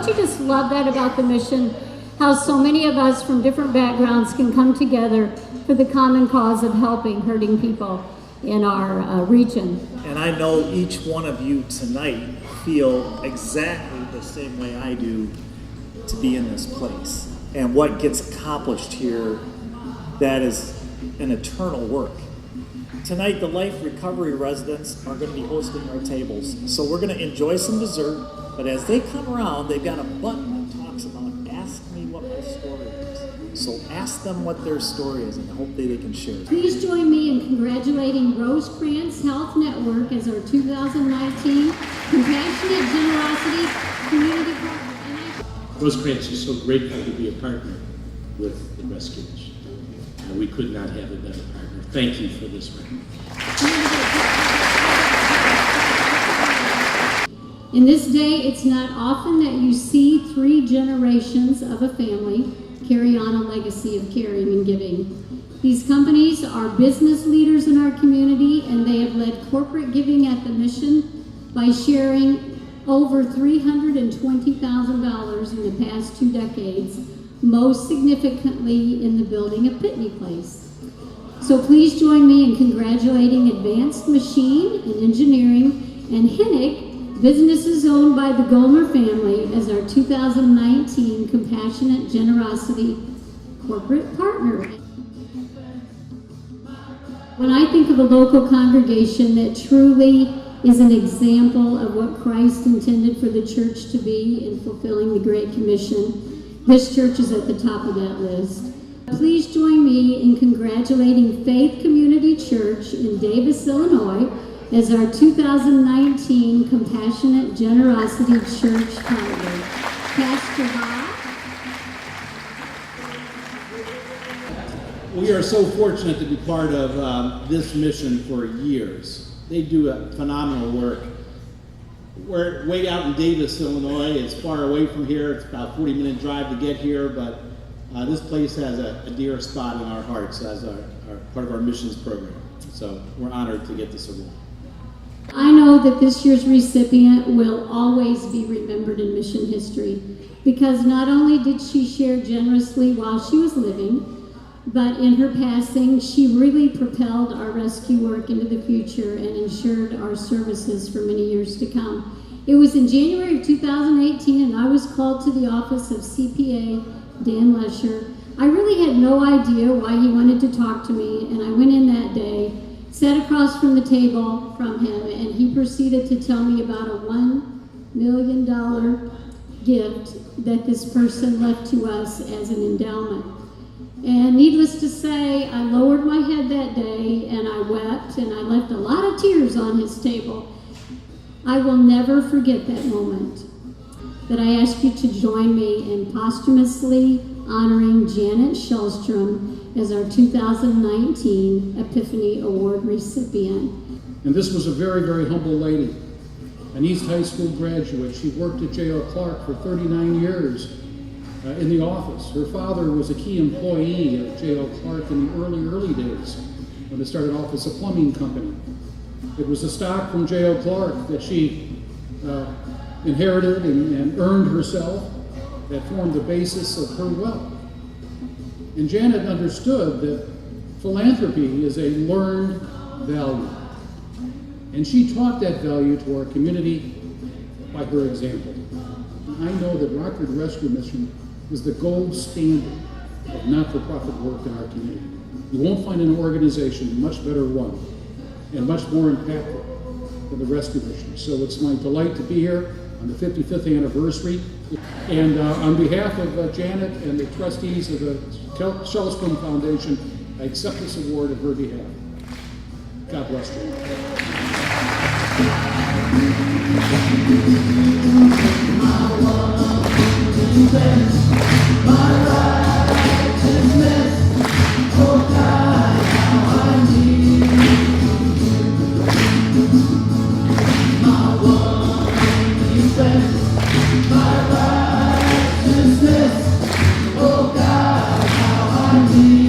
Don't you just love that about the mission? How so many of us from different backgrounds can come together for the common cause of helping hurting people in our region. And I know each one of you tonight feel exactly the same way I do to be in this place. And what gets accomplished here, that is an eternal work. Tonight, the Life Recovery residents are going to be hosting our tables. So we're going to enjoy some dessert, but as they come around, they've got a button that talks about ask me what my story is. So ask them what their story is, and hopefully they can share it. Please join me in congratulating Rosecrans Health Network as our 2019 Compassionate Generosity Community Partner. Rosecrans is so grateful to be a partner with the Rescuers. We could not have a better partner. Thank you for this one. In this day, it's not often that you see 3 generations of a family carry on a legacy of caring and giving. These companies are business leaders in our community, and they have led corporate giving at the mission by sharing over $320,000 in the past 2 decades, most significantly in the building of Epiphany Place. So please join me in congratulating Advanced Machine and Engineering and Hennick, businesses owned by the Gomer family, as our 2019 Compassionate Generosity Corporate Partner. When I think of a local congregation that truly is an example of what Christ intended for the church to be in fulfilling the Great Commission, this church is at the top of that list. Please join me in congratulating Faith Community Church in Davis, Illinois, as our 2019 Compassionate Generosity Church Partner. Pastor Bob. We are so fortunate to be part of this mission for years. They do a phenomenal work. We're way out in Davis, Illinois. It's far away from here. It's about a 40-minute drive to get here, but this place has a dear spot in our hearts as our part of our missions program. So we're honored to get this award. I know that this year's recipient will always be remembered in mission history, because not only did she share generously while she was living, but in her passing, she really propelled our rescue work into the future and ensured our services for many years to come. It was in January of 2018, and I was called to the office of CPA Dan Lesher. I really had no idea why he wanted to talk to me, and I went in that day, sat across from the table from him, and he proceeded to tell me about a $1 million gift that this person left to us as an endowment. And needless to say, I lowered my head that day and I wept, and I left a lot of tears on his table. I will never forget that moment. But I ask you to join me in posthumously honoring Janet Shellstrom as our 2019 Epiphany Award recipient. And this was a very, very humble lady, an East High School graduate. She worked at J.O. Clark for 39 years in the office. Her father was a key employee at J.O. Clark in the early days when it started off as a plumbing company. It was the stock from J.O. Clark that she inherited and earned herself that formed the basis of her wealth. And Janet understood that philanthropy is a learned value. And she taught that value to our community by her example. I know that Rockford Rescue Mission is the gold standard of not-for-profit work in our community. You won't find an organization much better run and much more impactful than the Rescue Mission. So it's my delight to be here on the 55th anniversary. And on behalf of Janet and the trustees of the Shellstrom Foundation, I accept this award on her behalf. God bless you. My righteousness, oh God, how I need my one defense, my righteousness, oh God, how I need